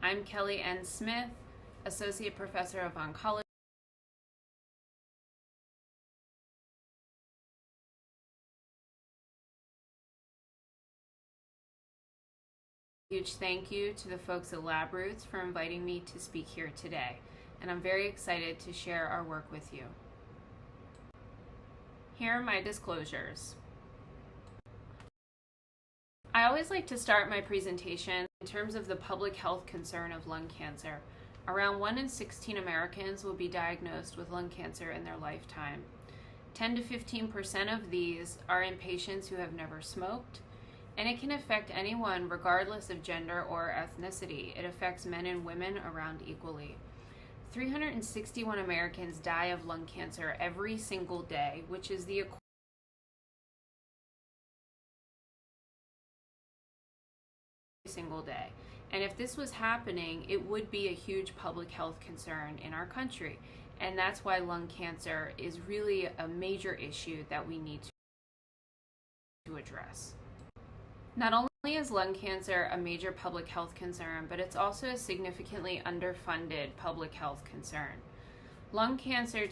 I'm Kelly N. Smith, Associate Professor of Oncology. Huge thank you to the folks at LabRoots for inviting me to speak here today, and I'm very excited to share our work with you. Here are my disclosures. I always like to start my presentation in terms of the public health concern of lung cancer. Around 1 in 16 Americans will be diagnosed with lung cancer in their lifetime. 10 to 15% of these are in patients who have never smoked, and it can affect anyone regardless of gender or ethnicity. It affects men and women around equally. 361 Americans die of lung cancer every single day, which is the single day. And if this was happening, it would be a huge public health concern in our country. And that's why lung cancer is really a major issue that we need to address. Not only is lung cancer a major public health concern, but it's also a significantly underfunded public health concern. Lung cancer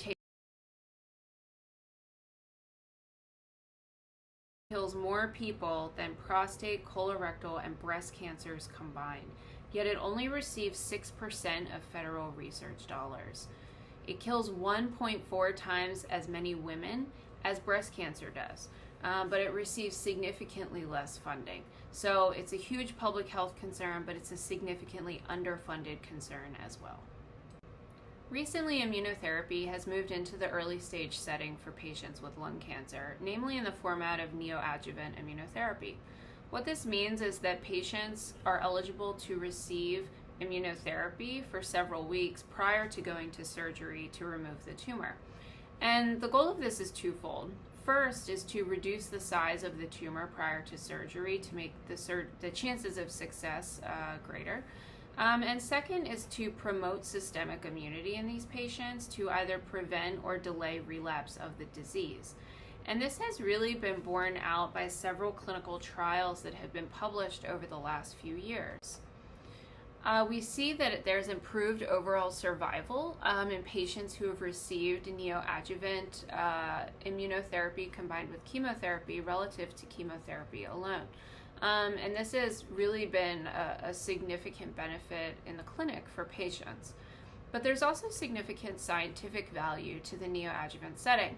kills more people than prostate, colorectal, and breast cancers combined, yet it only receives 6% of federal research dollars. It kills 1.4 times as many women as breast cancer does, but it receives significantly less funding. So it's a huge public health concern, but it's a significantly underfunded concern as well. Recently, immunotherapy has moved into the early stage setting for patients with lung cancer, namely in the format of neoadjuvant immunotherapy. What this means is that patients are eligible to receive immunotherapy for several weeks prior to going to surgery to remove the tumor. And the goal of this is twofold. First is to reduce the size of the tumor prior to surgery to make the chances of success greater. And second is to promote systemic immunity in these patients to either prevent or delay relapse of the disease. And this has really been borne out by several clinical trials that have been published over the last few years. We see that there's improved overall survival in patients who have received neoadjuvant immunotherapy combined with chemotherapy relative to chemotherapy alone. And this has really been a significant benefit in the clinic for patients. But there's also significant scientific value to the neoadjuvant setting,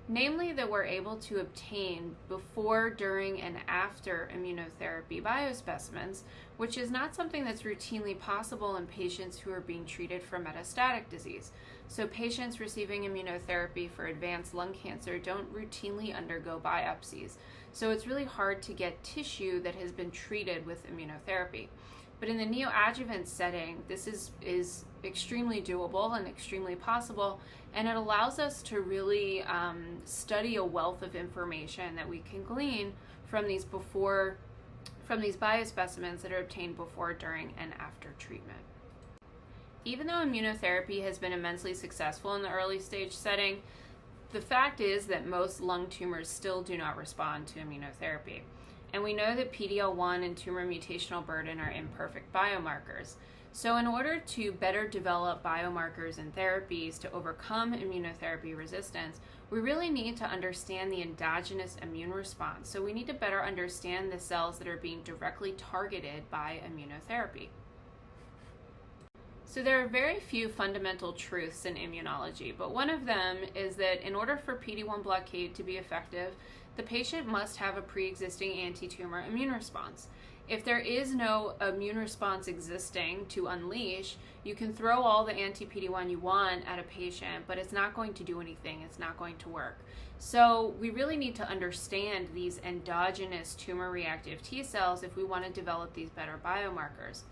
namely that we're able to obtain before, during, and after immunotherapy biospecimens, which is not something that's routinely possible in patients who are being treated for metastatic disease. So patients receiving immunotherapy for advanced lung cancer don't routinely undergo biopsies. So it's really hard to get tissue that has been treated with immunotherapy. But in the neoadjuvant setting, this is extremely doable and extremely possible, and it allows us to really study a wealth of information that we can glean from these biospecimens that are obtained before, during, and after treatment. Even though immunotherapy has been immensely successful in the early stage setting, the fact is that most lung tumors still do not respond to immunotherapy. And we know that PD-L1 and tumor mutational burden are imperfect biomarkers. So in order to better develop biomarkers and therapies to overcome immunotherapy resistance, we really need to understand the endogenous immune response. So we need to better understand the cells that are being directly targeted by immunotherapy. So there are very few fundamental truths in immunology, but one of them is that in order for PD-1 blockade to be effective, the patient must have a pre-existing anti-tumor immune response. If there is no immune response existing to unleash, you can throw all the anti-PD-1 you want at a patient, but it's not going to do anything. It's not going to work. So we really need to understand these endogenous tumor-reactive T cells if we want to develop these better biomarkers.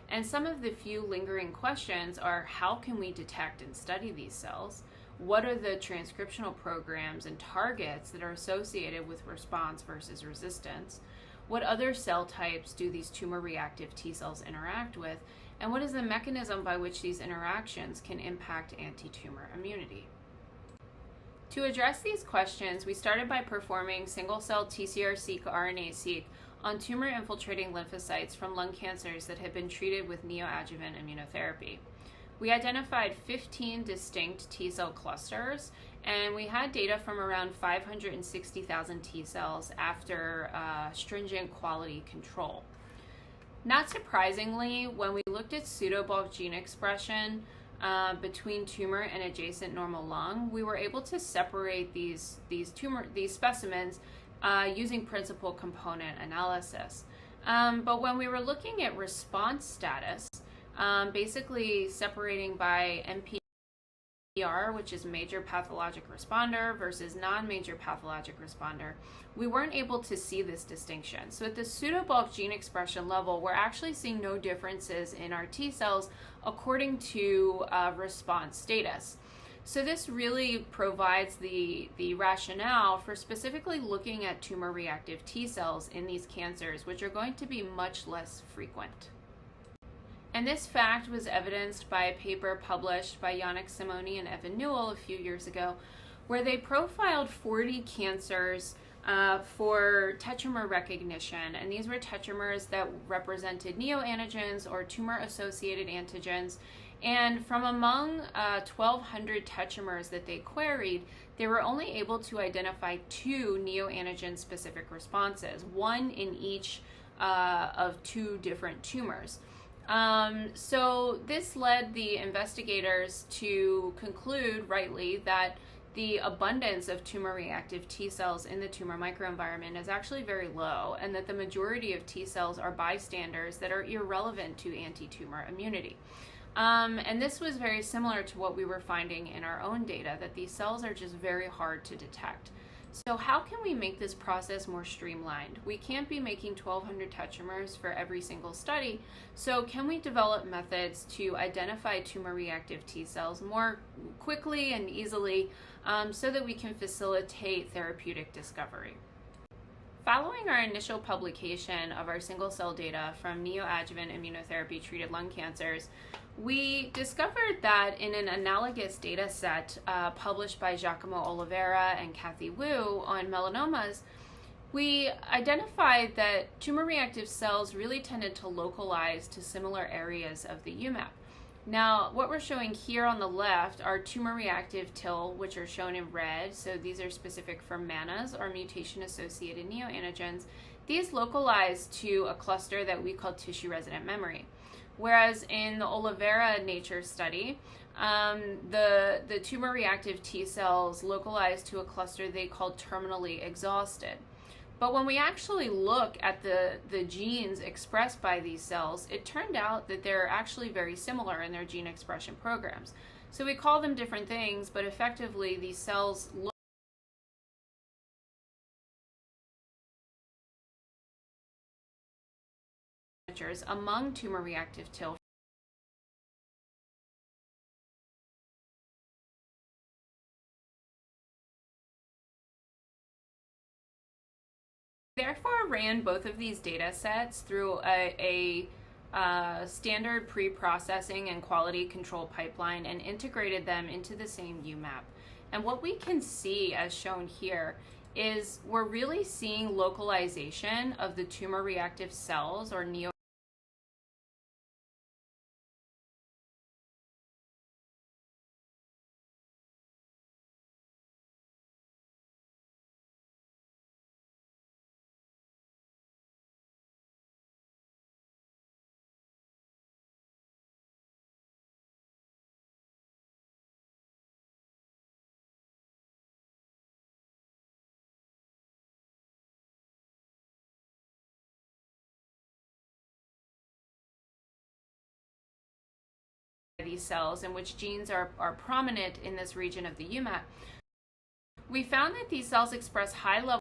And some of the few lingering questions are, how can we detect and study these cells? What are the transcriptional programs and targets that are associated with response versus resistance? What other cell types do these tumor-reactive T cells interact with? And what is the mechanism by which these interactions can impact anti-tumor immunity? To address these questions, we started by performing single-cell TCR-seq RNA-seq on tumor-infiltrating lymphocytes from lung cancers that had been treated with neoadjuvant immunotherapy. We identified 15 distinct T cell clusters, and we had data from around 560,000 T cells after stringent quality control. Not surprisingly, when we looked at pseudobulk gene expression between tumor and adjacent normal lung, we were able to separate these specimens using principal component analysis. But when we were looking at response status, basically separating by MPR, which is major pathologic responder, versus non-major pathologic responder, we weren't able to see this distinction. So at the pseudobulk gene expression level, we're actually seeing no differences in our T cells according to response status. So this really provides the rationale for specifically looking at tumor-reactive T cells in these cancers, which are going to be much less frequent. And this fact was evidenced by a paper published by Yannick Simoni and Evan Newell a few years ago, where they profiled 40 cancers for tetramer recognition. And these were tetramers that represented neoantigens or tumor-associated antigens. And from among 1,200 tetramers that they queried, they were only able to identify 2 neoantigen-specific responses, one in each of 2 different tumors. So this led the investigators to conclude, rightly, that the abundance of tumor-reactive T cells in the tumor microenvironment is actually very low, and that the majority of T cells are bystanders that are irrelevant to anti-tumor immunity. And this was very similar to what we were finding in our own data, that these cells are just very hard to detect. So how can we make this process more streamlined? We can't be making 1,200 tetramers for every single study, so can we develop methods to identify tumor-reactive T cells more quickly and easily so that we can facilitate therapeutic discovery? Following our initial publication of our single-cell data from neoadjuvant immunotherapy-treated lung cancers, we discovered that in an analogous data set published by Giacomo Oliveira and Kathy Wu on melanomas, we identified that tumor-reactive cells really tended to localize to similar areas of the UMAP. Now, what we're showing here on the left are tumor-reactive TIL, which are shown in red. So these are specific for MANAs, or mutation-associated neoantigens. These localize to a cluster that we call tissue-resident memory. Whereas in the Oliveira Nature study, the tumor-reactive T cells localize to a cluster they called terminally exhausted. But when we actually look at the genes expressed by these cells, it turned out that they're actually very similar in their gene expression programs. So we call them different things, but effectively these cells look among tumor-reactive TIL. Therefore, ran both of these data sets through a standard pre-processing and quality control pipeline and integrated them into the same UMAP. And what we can see, as shown here, is we're really seeing localization of the tumor-reactive cells, or neo these cells, and which genes are prominent in this region of the UMAP. We found that these cells express high levels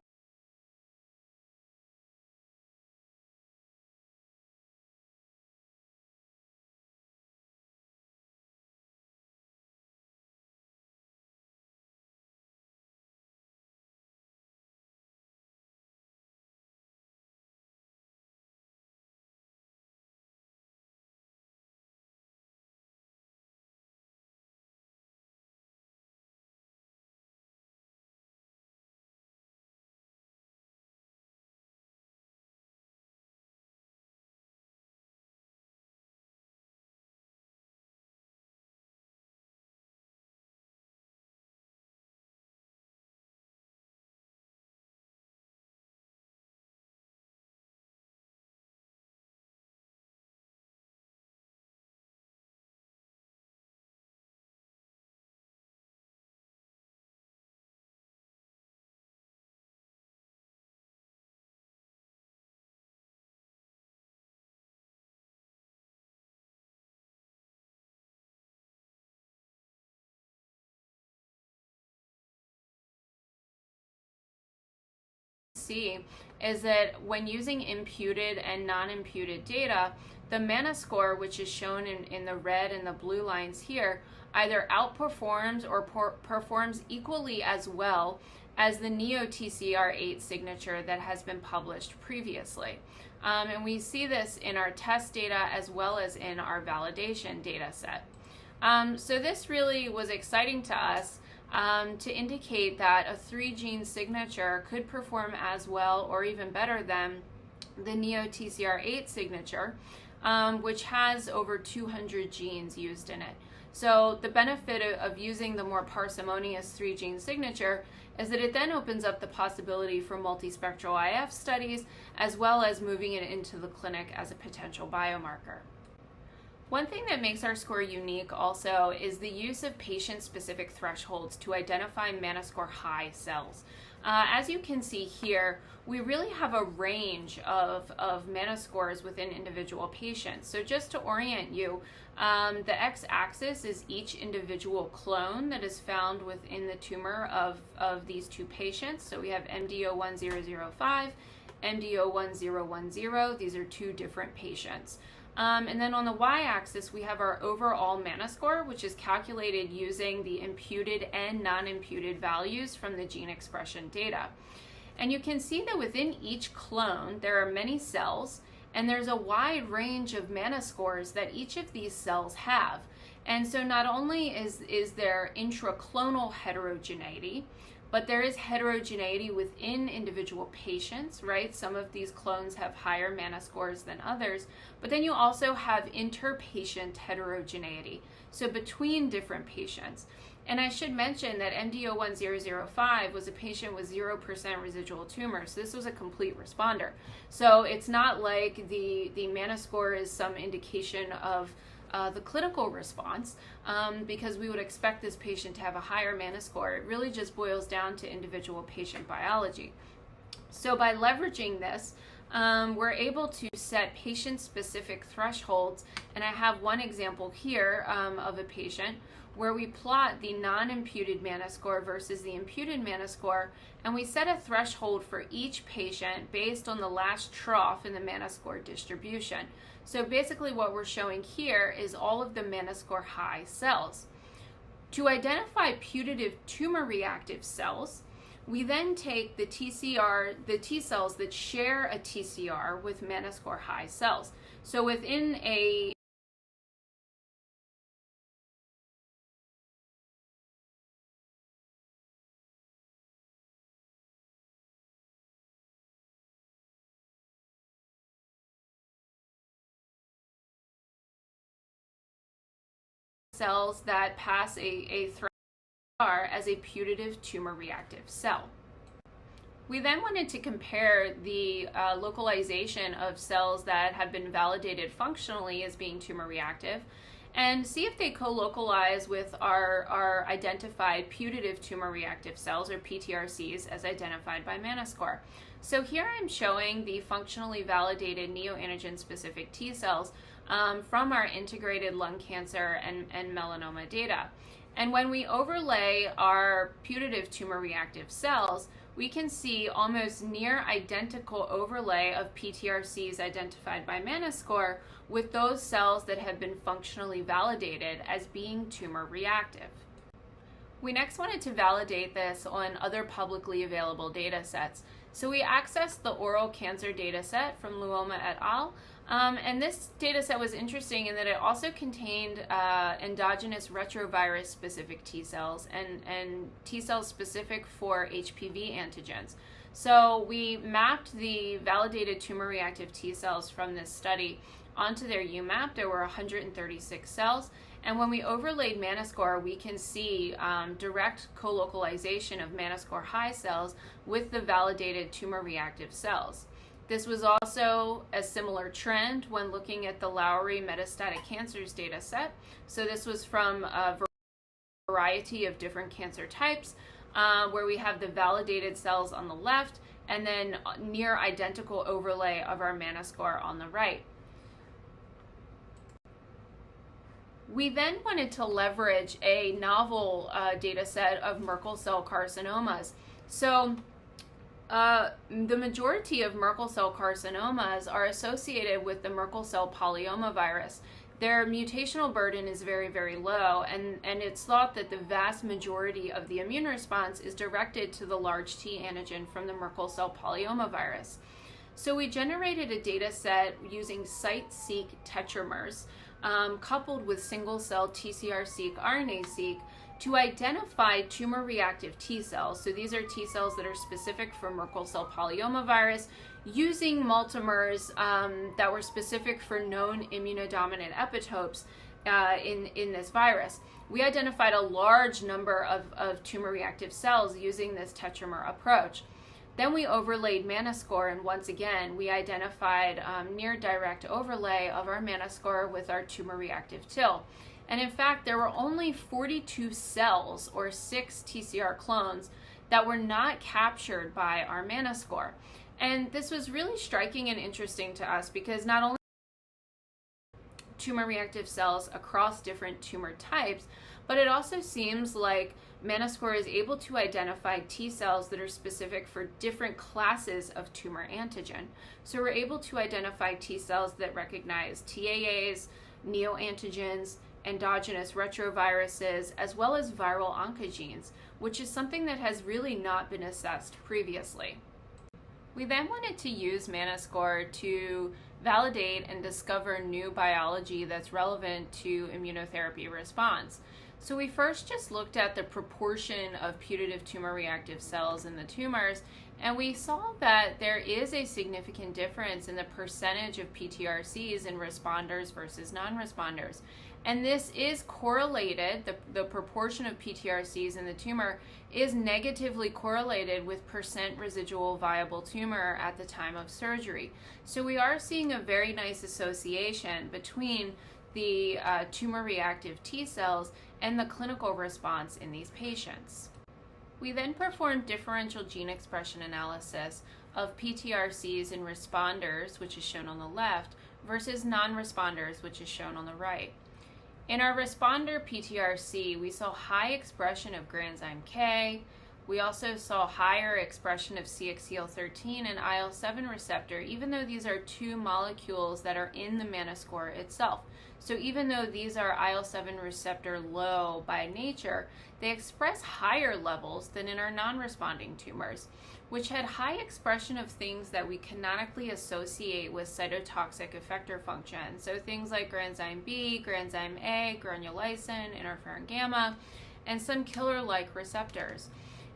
see is that when using imputed and non-imputed data, the MANA score, which is shown in the red and the blue lines here, either outperforms or performs equally as well as the neo-TCR8 signature that has been published previously. And we see this in our test data as well as in our validation data set. So this really was exciting to us to indicate that a 3-gene signature could perform as well or even better than the neo-TCR8 signature, which has over 200 genes used in it. So the benefit of using the more parsimonious 3-gene signature is that it then opens up the possibility for multispectral IF studies, as well as moving it into the clinic as a potential biomarker. One thing that makes our score unique also is the use of patient-specific thresholds to identify MANA score high cells. As you can see here, we really have a range of MANA scores within individual patients. So just to orient you, the x-axis is each individual clone that is found within the tumor of these two patients. So we have MD01005, MD01010. These are two different patients. And then on the y-axis, we have our overall MANA score, which is calculated using the imputed and non-imputed values from the gene expression data. And you can see that within each clone, there are many cells, and there's a wide range of MANA scores that each of these cells have. And so not only is there intraclonal heterogeneity, but there is heterogeneity within individual patients, right? Some of these clones have higher MANA scores than others, but then you also have interpatient heterogeneity, so between different patients. And I should mention that MD01005 was a patient with 0% residual tumor, so this was a complete responder. So it's not like the MANA score is some indication of the clinical response, because we would expect this patient to have a higher MANA score. It really just boils down to individual patient biology. So by leveraging this, we're able to set patient-specific thresholds, and I have one example here of a patient where we plot the non-imputed MANA score versus the imputed MANA score, and we set a threshold for each patient based on the last trough in the MANA score distribution. So basically what we're showing here is all of the MANA score high cells. To identify putative tumor reactive cells, we then take the T cells that share a TCR with MANA score high cells. So within a cells that pass a threshold as a putative tumor reactive cell. We then wanted to compare the localization of cells that have been validated functionally as being tumor reactive and see if they co-localize with our identified putative tumor reactive cells, or PTRCs, as identified by MANA score. So here I'm showing the functionally validated neoantigen specific T cells from our integrated lung cancer and melanoma data. And when we overlay our putative tumor reactive cells, we can see almost near identical overlay of PTRCs identified by MANA score with those cells that have been functionally validated as being tumor reactive. We next wanted to validate this on other publicly available data sets. So we accessed the oral cancer data set from Luoma et al. And this data set was interesting in that it also contained endogenous retrovirus specific T cells and T cells specific for HPV antigens. So we mapped the validated tumor reactive T cells from this study onto their UMAP. There were 136 cells. And when we overlaid MANA score, we can see direct co-localization of MANA score high cells with the validated tumor reactive cells. This was also a similar trend when looking at the Lowry metastatic cancers data set. So this was from a variety of different cancer types, where we have the validated cells on the left and then near identical overlay of our MANA score on the right. We then wanted to leverage a novel data set of Merkel cell carcinomas. So The majority of Merkel cell carcinomas are associated with the Merkel cell polyomavirus. Their mutational burden is very, very low, and it's thought that the vast majority of the immune response is directed to the large T antigen from the Merkel cell polyomavirus. So we generated a data set using site-seq tetramers coupled with single-cell TCR-seq, RNA-seq, to identify tumor-reactive T cells. So these are T cells that are specific for Merkel cell polyomavirus, using multimers that were specific for known immunodominant epitopes in this virus. We identified a large number of tumor-reactive cells using this tetramer approach. Then we overlaid MANASCOR, and once again, we identified near direct overlay of our MANASCOR with our tumor-reactive TIL. And in fact, there were only 42 cells, or 6 TCR clones, that were not captured by our MANASCOR. And this was really striking and interesting to us because not only tumor-reactive cells across different tumor types, but it also seems like MANASCOR is able to identify T cells that are specific for different classes of tumor antigen. So we're able to identify T cells that recognize TAAs, neoantigens, endogenous retroviruses, as well as viral oncogenes, which is something that has really not been assessed previously. We then wanted to use MANASCOR to validate and discover new biology that's relevant to immunotherapy response. So we first just looked at the proportion of putative tumor-reactive cells in the tumors, and we saw that there is a significant difference in the percentage of PTRCs in responders versus non-responders. And this is correlated, the proportion of PTRCs in the tumor is negatively correlated with percent residual viable tumor at the time of surgery. So we are seeing a very nice association between the tumor-reactive T cells and the clinical response in these patients. We then performed differential gene expression analysis of PTRCs in responders, which is shown on the left, versus non-responders, which is shown on the right. In our responder PTRC, we saw high expression of granzyme K. We also saw higher expression of CXCL13 and IL-7 receptor, even though these are two molecules that are in the MANASCOR itself. So even though these are IL-7 receptor low by nature, they express higher levels than in our non-responding tumors, which had high expression of things that we canonically associate with cytotoxic effector function. So things like granzyme B, granzyme A, granulysin, interferon gamma, and some killer-like receptors.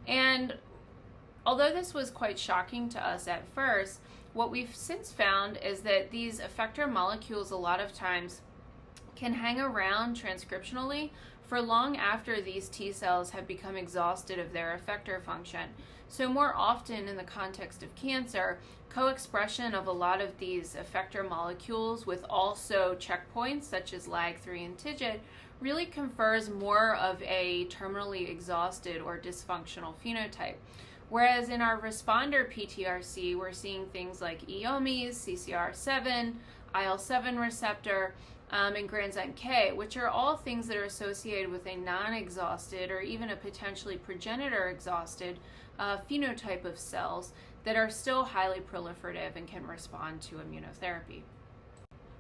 And although this was quite shocking to us at first, what we've since found is that these effector molecules a lot of times can hang around transcriptionally for long after these T cells have become exhausted of their effector function. So more often in the context of cancer, co-expression of a lot of these effector molecules with also checkpoints such as LAG3 and TIGIT really confers more of a terminally exhausted or dysfunctional phenotype. Whereas in our responder PTRC, we're seeing things like EOMES, CCR7, IL-7 receptor, and granzyme K, which are all things that are associated with a non-exhausted or even a potentially progenitor-exhausted phenotype of cells that are still highly proliferative and can respond to immunotherapy.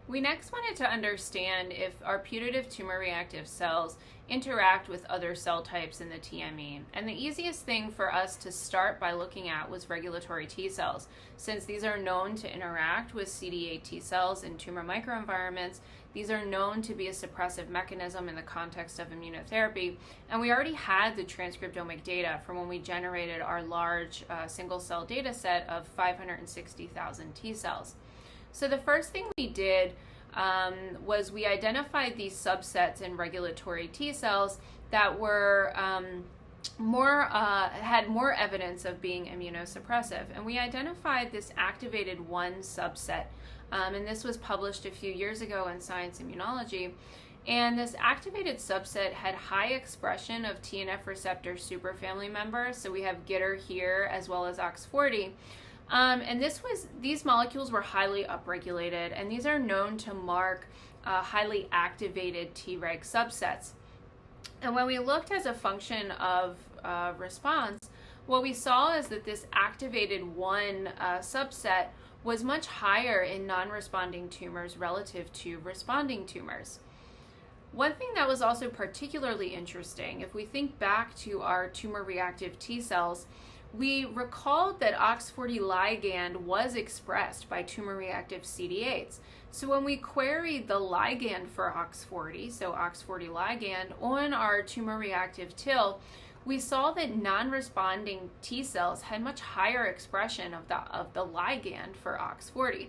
We next wanted to understand if our putative tumor-reactive cells interact with other cell types in the TME. And the easiest thing for us to start by looking at was regulatory T cells. Since these are known to interact with CD8 T cells in tumor microenvironments, these are known to be a suppressive mechanism in the context of immunotherapy. And we already had the transcriptomic data from when we generated our large single-cell data set of 560,000 T cells. So the first thing we did was we identified these subsets in regulatory T cells that were had more evidence of being immunosuppressive, and we identified this activated 1 subset, and this was published a few years ago in Science Immunology. And this activated subset had high expression of TNF receptor superfamily members, so we have GITR here as well as OX40. And these molecules were highly upregulated, and these are known to mark highly activated Treg subsets. And when we looked as a function of response, What we saw is that this activated 1 subset was much higher in non-responding tumors relative to responding tumors. One thing that was also particularly interesting, if we think back to our tumor-reactive T cells, we recalled that OX40 ligand was expressed by tumor-reactive CD8s. So when we queried the ligand for OX40, so OX40 ligand, on our tumor-reactive TIL, we saw that non-responding T cells had much higher expression of the ligand for OX40.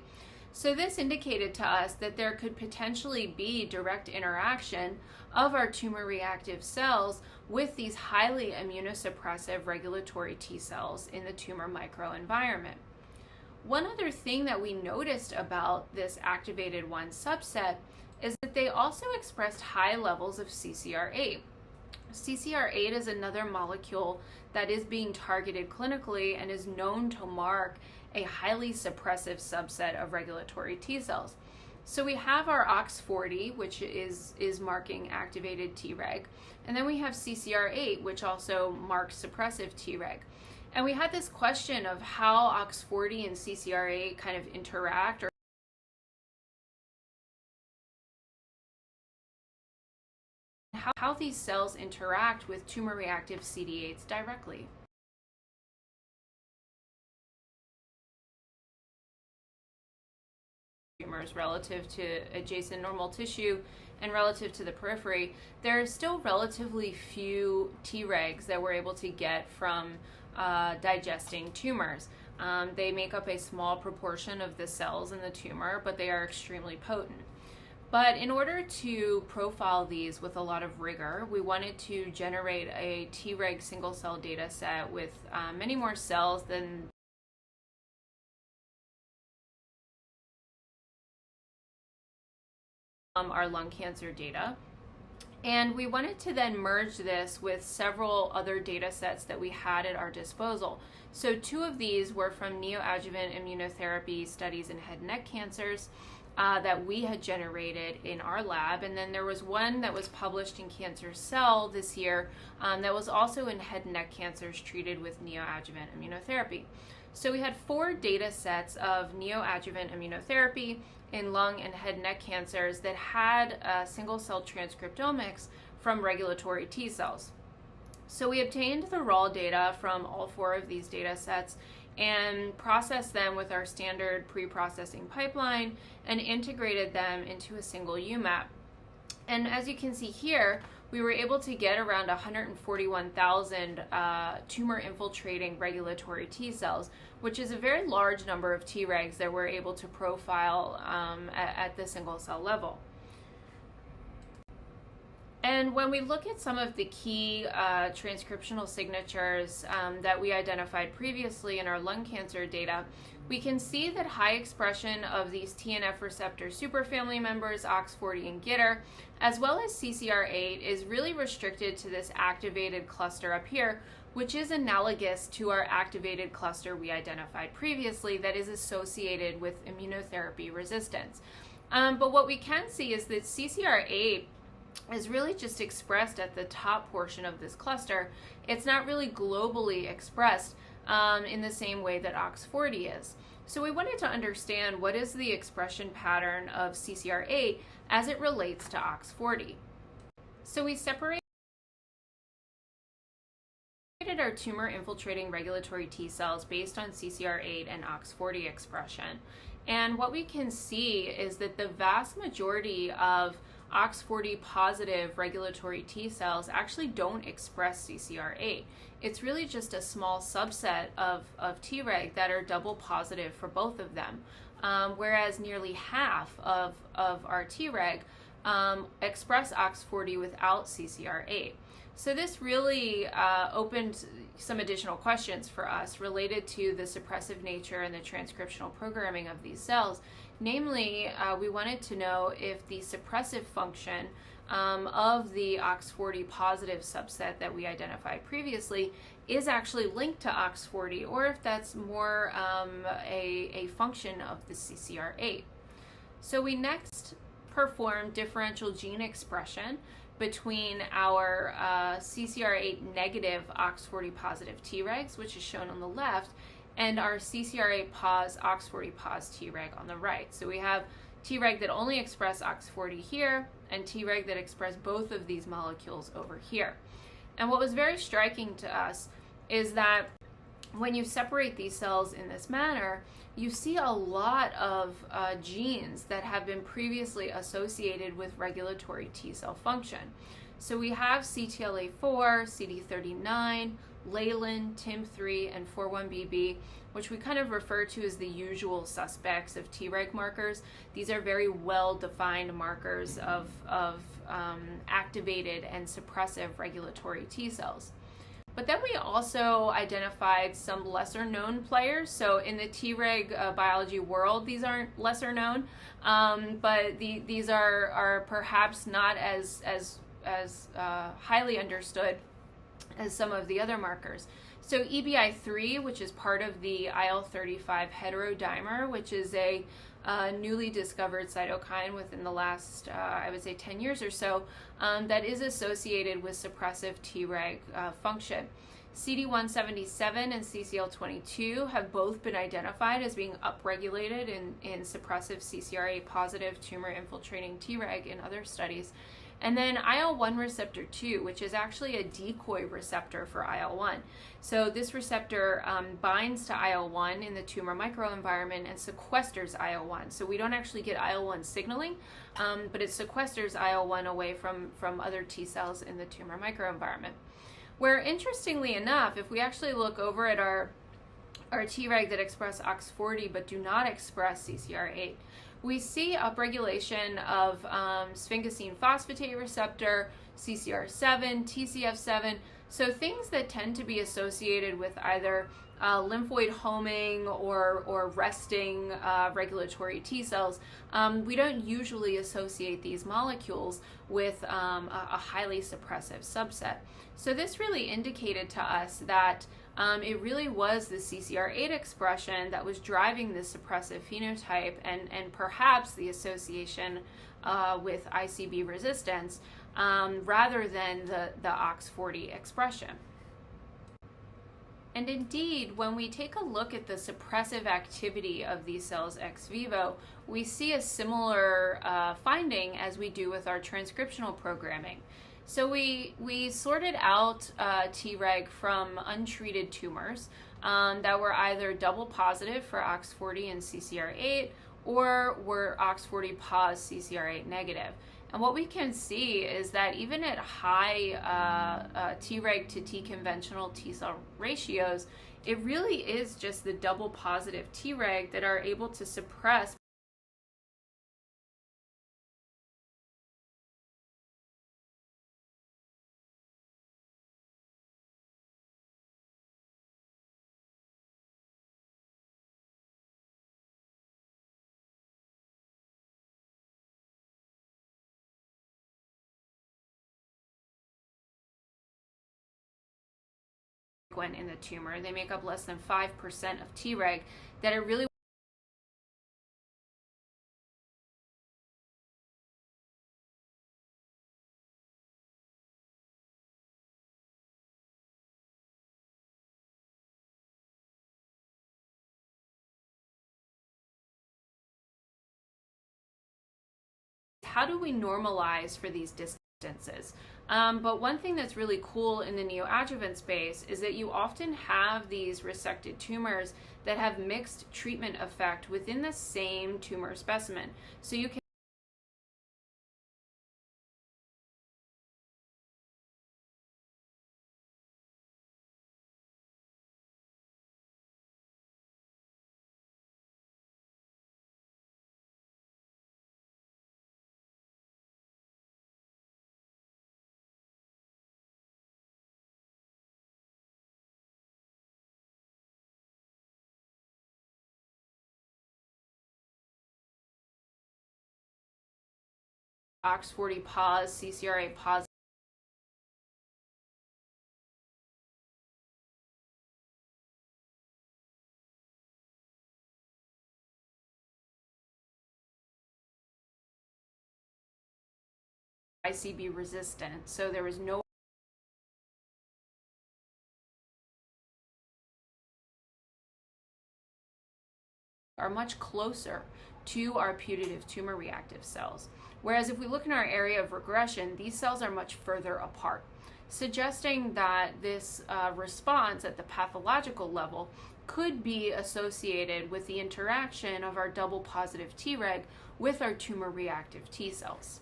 So this indicated to us that there could potentially be direct interaction of our tumor-reactive cells with these highly immunosuppressive regulatory T cells in the tumor microenvironment. One other thing that we noticed about this activated 1 subset is that they also expressed high levels of CCR8. CCR8 is another molecule that is being targeted clinically and is known to mark a highly suppressive subset of regulatory T cells. So we have our OX40, which is marking activated Treg, and then we have CCR8, which also marks suppressive Treg. And we had this question of how OX40 and CCR8 kind of interact, or how these cells interact with tumor-reactive CD8s directly. Tumors relative to adjacent normal tissue and relative to the periphery, there are still relatively few Tregs that we're able to get from digesting tumors. They make up a small proportion of the cells in the tumor, but they are extremely potent. But in order to profile these with a lot of rigor, we wanted to generate a Treg single cell data set with many more cells than our lung cancer data. And we wanted to then merge this with several other data sets that we had at our disposal. So 2 of these were from neoadjuvant immunotherapy studies in head and neck cancers that we had generated in our lab. And then there was one that was published in Cancer Cell this year that was also in head and neck cancers treated with neoadjuvant immunotherapy. So we had 4 data sets of neoadjuvant immunotherapy in lung and head and neck cancers that had single cell transcriptomics from regulatory T cells. So we obtained the raw data from all 4 of these data sets and processed them with our standard pre-processing pipeline and integrated them into a single UMAP. And as you can see here, we were able to get around 141,000 tumor-infiltrating regulatory T cells, which is a very large number of Tregs that we're able to profile at the single cell level. And when we look at some of the key transcriptional signatures that we identified previously in our lung cancer data, we can see that high expression of these TNF receptor superfamily members, OX40 and GITR, as well as CCR8, is really restricted to this activated cluster up here, which is analogous to our activated cluster we identified previously that is associated with immunotherapy resistance. But what we can see is that CCR8 is really just expressed at the top portion of this cluster. It's not really globally expressed in the same way that OX40 is. So we wanted to understand what is the expression pattern of CCR8 as it relates to OX40. So we separated our tumor-infiltrating regulatory T cells based on CCR8 and OX40 expression. And what we can see is that the vast majority of OX40 positive regulatory T cells actually don't express CCR8. It's really just a small subset of Treg that are double positive for both of them, whereas nearly half of our Treg express OX40 without CCR8. So this really opened some additional questions for us related to the suppressive nature and the transcriptional programming of these cells. Namely, we wanted to know if the suppressive function of the OX40 positive subset that we identified previously is actually linked to OX40, or if that's more a function of the CCR8. So we next performed differential gene expression between our CCR8 negative OX40 positive Tregs, which is shown on the left, and our CCR8 pos OX40 pos Treg on the right. So we have Treg that only express OX40 here, and Treg that express both of these molecules over here. And what was very striking to us is that when you separate these cells in this manner, you see a lot of genes that have been previously associated with regulatory T cell function. So we have CTLA4, CD39, Lalin, TIM3, and 41BB, which we kind of refer to as the usual suspects of Treg markers. These are very well-defined markers of activated and suppressive regulatory T cells. But then we also identified some lesser known players. So in the Treg biology world, these aren't lesser known, but these are perhaps not as highly understood as some of the other markers. So EBI3, which is part of the IL-35 heterodimer, which is a newly discovered cytokine within the last, I would say, 10 years or so, that is associated with suppressive Treg function. CD177 and CCL22 have both been identified as being upregulated in suppressive CCR8 positive tumor infiltrating Treg in other studies. And then IL-1 receptor 2, which is actually a decoy receptor for IL-1. So this receptor binds to IL-1 in the tumor microenvironment and sequesters IL-1. So we don't actually get IL-1 signaling, but it sequesters IL-1 away from other T cells in the tumor microenvironment. Where, interestingly enough, if we actually look over at our Treg that express OX40 but do not express CCR8, we see upregulation of sphingosine phosphatase receptor, CCR7, TCF7, so things that tend to be associated with either lymphoid homing or resting regulatory T cells. We don't usually associate these molecules with a highly suppressive subset. So this really indicated to us that it really was the CCR8 expression that was driving this suppressive phenotype and perhaps the association with ICB resistance rather than the OX40 expression. And indeed, when we take a look at the suppressive activity of these cells ex vivo, we see a similar finding as we do with our transcriptional programming. So we sorted out Treg from untreated tumors that were either double positive for OX40 and CCR8 or were OX40 pos CCR8 negative. And what we can see is that even at high Treg to T conventional T cell ratios, it really is just the double positive Treg that are able to suppress in the tumor. They make up less than 5% of Treg that are really how do we normalize for these distances? But one thing that's really cool in the neoadjuvant space is that you often have these resected tumors that have mixed treatment effect within the same tumor specimen. So you can OX40 pos, CCR8 pos ICB resistant, so there was no are much closer to our putative tumor reactive cells. Whereas if we look in our area of regression, these cells are much further apart, suggesting that this response at the pathological level could be associated with the interaction of our double positive Treg with our tumor reactive T cells.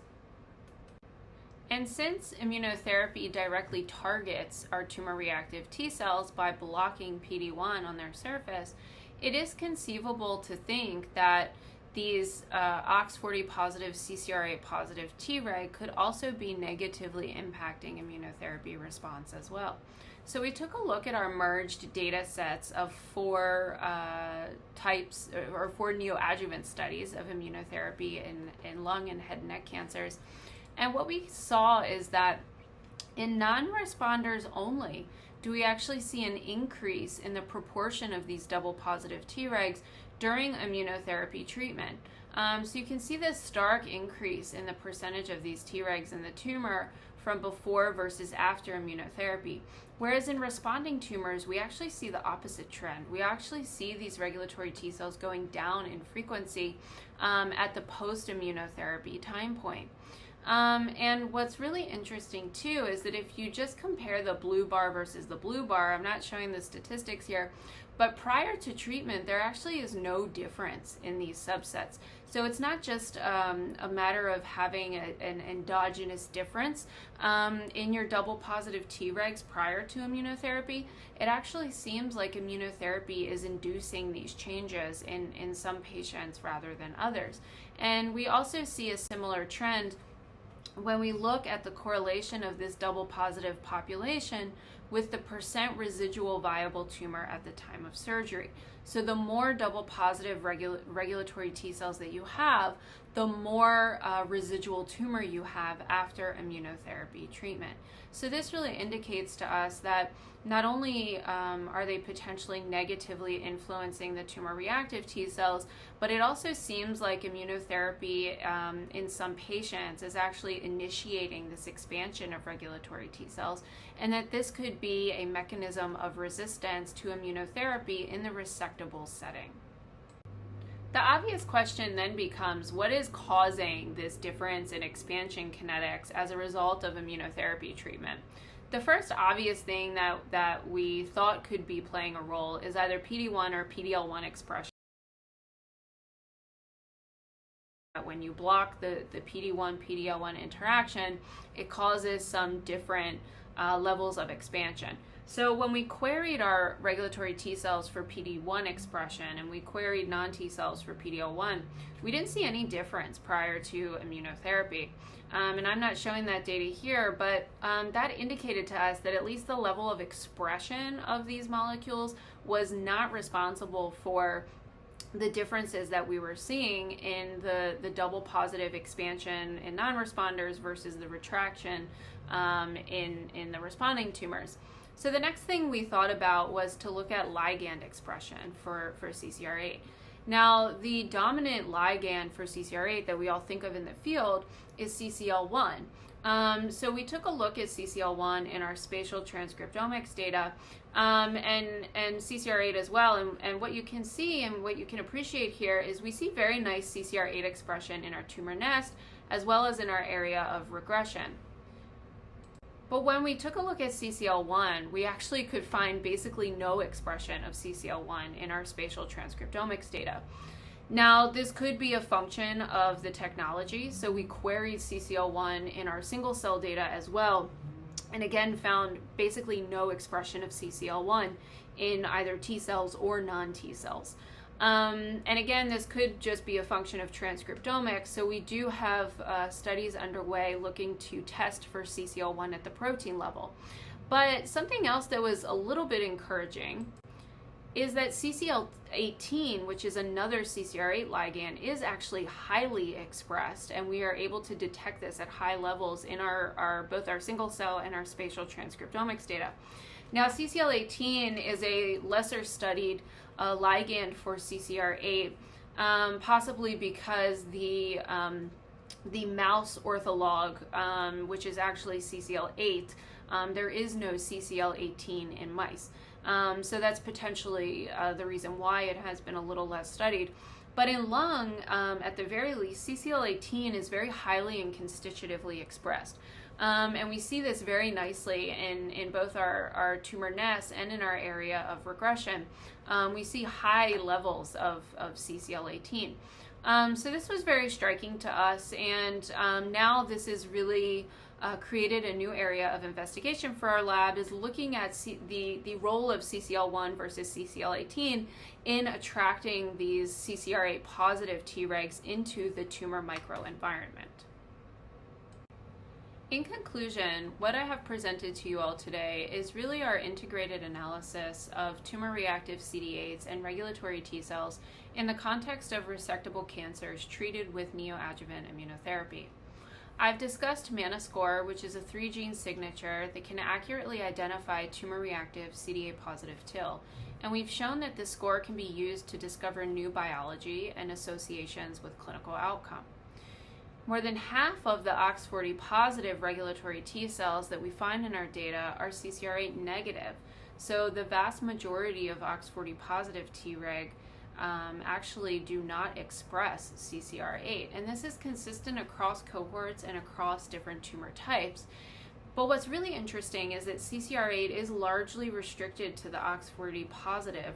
And since immunotherapy directly targets our tumor reactive T cells by blocking PD-1 on their surface, it is conceivable to think that these OX40 positive, CCR8 positive Treg could also be negatively impacting immunotherapy response as well. So we took a look at our merged data sets of four types or four neoadjuvant studies of immunotherapy in lung and head and neck cancers. And what we saw is that in non-responders only, do we actually see an increase in the proportion of these double positive Tregs during immunotherapy treatment. So you can see this stark increase in the percentage of these Tregs in the tumor from before versus after immunotherapy. Whereas in responding tumors, we actually see the opposite trend. We actually see these regulatory T cells going down in frequency at the post-immunotherapy time point. And what's really interesting too is that if you just compare the blue bar versus the blue bar, I'm not showing the statistics here, but prior to treatment, there actually is no difference in these subsets. So it's not just a matter of having an endogenous difference in your double positive Tregs prior to immunotherapy. It actually seems like immunotherapy is inducing these changes in some patients rather than others. And we also see a similar trend when we look at the correlation of this double positive population with the percent residual viable tumor at the time of surgery. So the more double positive regulatory T cells that you have, the more residual tumor you have after immunotherapy treatment. So this really indicates to us that not only are they potentially negatively influencing the tumor reactive T cells, but it also seems like immunotherapy in some patients is actually initiating this expansion of regulatory T cells, and that this could be a mechanism of resistance to immunotherapy in the resectable setting. The obvious question then becomes, what is causing this difference in expansion kinetics as a result of immunotherapy treatment? The first obvious thing that we thought could be playing a role is either PD-1 or PD-L1 expression. When you block the PD-1, PD-L1 interaction, it causes some different levels of expansion. So when we queried our regulatory T cells for PD-1 expression and we queried non-T cells for PD-L1, we didn't see any difference prior to immunotherapy. And I'm not showing that data here, but that indicated to us that at least the level of expression of these molecules was not responsible for the differences that we were seeing in the double positive expansion in non-responders versus the retraction in the responding tumors. So the next thing we thought about was to look at ligand expression for CCR8. Now, the dominant ligand for CCR8 that we all think of in the field is CCL1. So we took a look at CCL1 in our spatial transcriptomics data and CCR8 as well. And what you can see and what you can appreciate here is we see very nice CCR8 expression in our tumor nest as well as in our area of regression. But when we took a look at CCL1, we actually could find basically no expression of CCL1 in our spatial transcriptomics data. Now, this could be a function of the technology. So we queried CCL1 in our single cell data as well, and again found basically no expression of CCL1 in either T cells or non-T cells. And again, this could just be a function of transcriptomics. So we do have studies underway looking to test for CCL1 at the protein level. But something else that was a little bit encouraging is that CCL18, which is another CCR8 ligand, is actually highly expressed, and we are able to detect this at high levels in both our single cell and our spatial transcriptomics data. Now, CCL18 is a lesser studied ligand for CCR8, possibly because the the mouse ortholog, which is actually CCL8, there is no CCL18 in mice. So that's potentially the reason why it has been a little less studied. But in lung, at the very least, CCL18 is very highly and constitutively expressed. And we see this very nicely in both our tumor nests and in our area of regression. We see high levels of CCL18. So this was very striking to us, and now this is really created a new area of investigation for our lab, is looking at the role of CCL1 versus CCL18 in attracting these CCR8 positive Tregs into the tumor microenvironment. In conclusion, what I have presented to you all today is really our integrated analysis of tumor-reactive CD8s and regulatory T cells in the context of resectable cancers treated with neoadjuvant immunotherapy. I've discussed MANA score, which is a 3-gene signature that can accurately identify tumor-reactive CD8 positive TIL, and we've shown that this score can be used to discover new biology and associations with clinical outcome. More than half of the OX40 positive regulatory T cells that we find in our data are CCR8 negative, so the vast majority of OX40 positive Treg actually do not express CCR8, and this is consistent across cohorts and across different tumor types. But what's really interesting is that CCR8 is largely restricted to the OX40 positive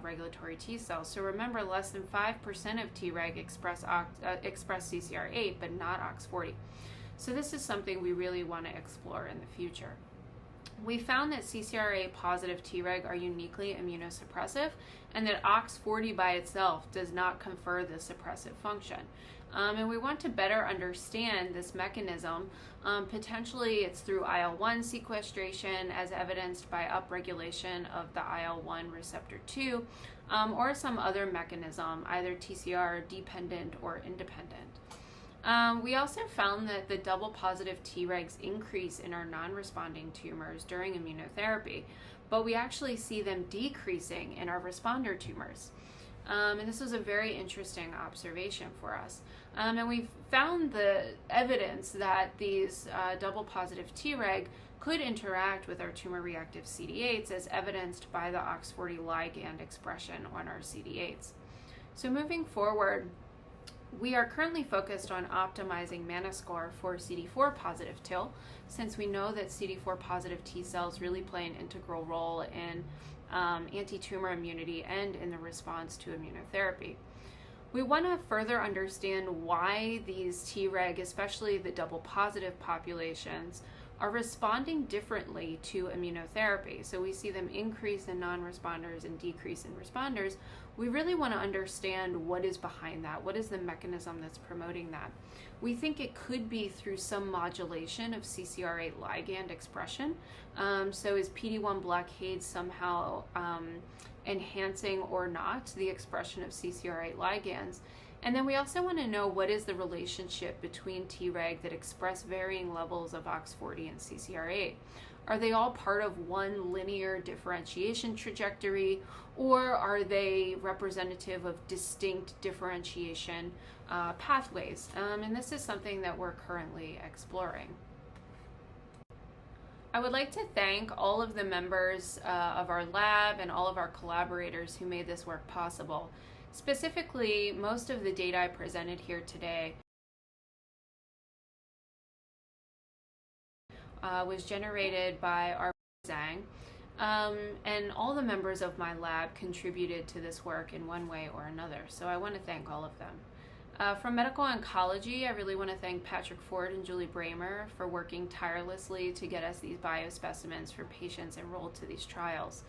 regulatory T cells. So remember, less than 5% of Treg express CCR8, but not OX40. So this is something we really want to explore in the future. We found that CCR8 positive Treg are uniquely immunosuppressive, and that OX40 by itself does not confer the suppressive function. And we want to better understand this mechanism. Potentially it's through IL-1 sequestration, as evidenced by upregulation of the IL-1 receptor 2, or some other mechanism, either TCR dependent or independent. We also found that the double positive Tregs increase in our non-responding tumors during immunotherapy, but we actually see them decreasing in our responder tumors. And this was a very interesting observation for us. And we found the evidence that these double positive Treg could interact with our tumor-reactive CD8s, as evidenced by the OX40 ligand expression on our CD8s. So moving forward, we are currently focused on optimizing MANA score for CD4 positive TIL, since we know that CD4 positive T cells really play an integral role in anti-tumor immunity and in the response to immunotherapy. We want to further understand why these Treg, especially the double positive populations, are responding differently to immunotherapy. So we see them increase in non-responders and decrease in responders. We really want to understand what is behind that. What is the mechanism that's promoting that? We think it could be through some modulation of CCR8 ligand expression. So is PD-1 blockade somehow enhancing or not the expression of CCR8 ligands? And then we also want to know what is the relationship between Treg that express varying levels of OX40 and CCR8. Are they all part of one linear differentiation trajectory, or are they representative of distinct differentiation pathways? And this is something that we're currently exploring. I would like to thank all of the members of our lab and all of our collaborators who made this work possible. Specifically, most of the data I presented here today was generated by our Zhang, and all the members of my lab contributed to this work in one way or another, so I want to thank all of them. From medical oncology, I really want to thank Patrick Ford and Julie Bramer for working tirelessly to get us these biospecimens for patients enrolled to these trials.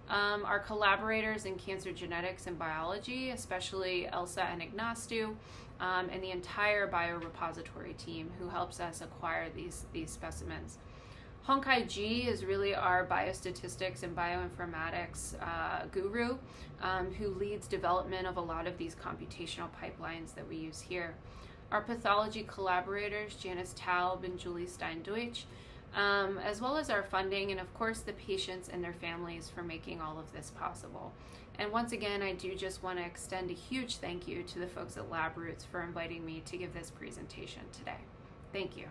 Our collaborators in cancer genetics and biology, especially Elsa and Ignastu, and the entire biorepository team who helps us acquire these specimens. Honkai Ji is really our biostatistics and bioinformatics guru, who leads development of a lot of these computational pipelines that we use here. Our pathology collaborators, Janice Taub and Julie Stein-Deutsch, as well as our funding, and of course the patients and their families for making all of this possible. And once again, I do just want to extend a huge thank you to the folks at LabRoots for inviting me to give this presentation today. Thank you.